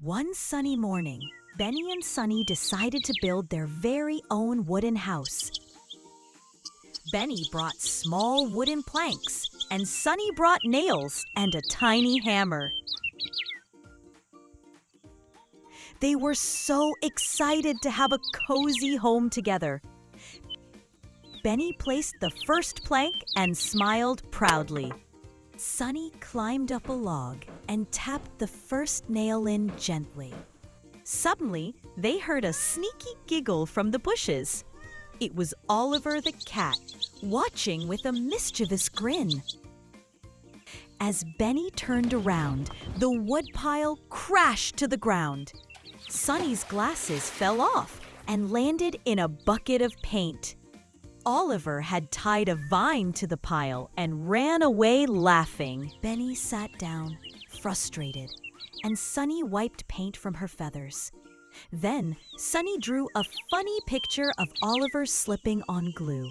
One sunny morning, Benny and Sunny decided to build their very own wooden house. Benny brought small wooden planks, and Sunny brought nails and a tiny hammer. They were so excited to have a cozy home together. Benny placed the first plank and smiled proudly. Sunny climbed up a log and tapped the first nail in gently. Suddenly, they heard a sneaky giggle from the bushes. It was Oliver the cat, watching with a mischievous grin. As Benny turned around, the woodpile crashed to the ground. Sunny's glasses fell off and landed in a bucket of paint. Oliver had tied a vine to the pile and ran away laughing. Benny sat down, frustrated, and Sunny wiped paint from her feathers. Then Sunny drew a funny picture of Oliver slipping on glue.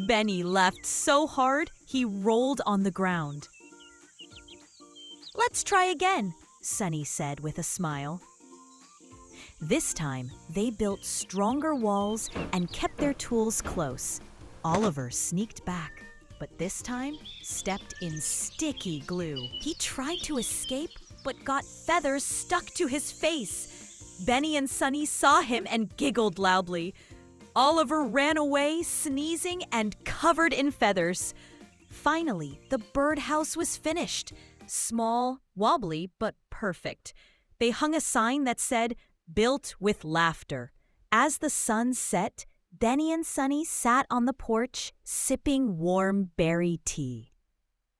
Benny laughed so hard he rolled on the ground. "Let's try again," Sunny said with a smile. This time, they built stronger walls and kept their tools close. Oliver sneaked back, but this time stepped in sticky glue. He tried to escape, but got feathers stuck to his face. Benny and Sunny saw him and giggled loudly. Oliver ran away, sneezing and covered in feathers. Finally, the birdhouse was finished. Small, wobbly, but perfect. They hung a sign that said, "Built with laughter." As the sun set, Benny and Sunny sat on the porch, sipping warm berry tea.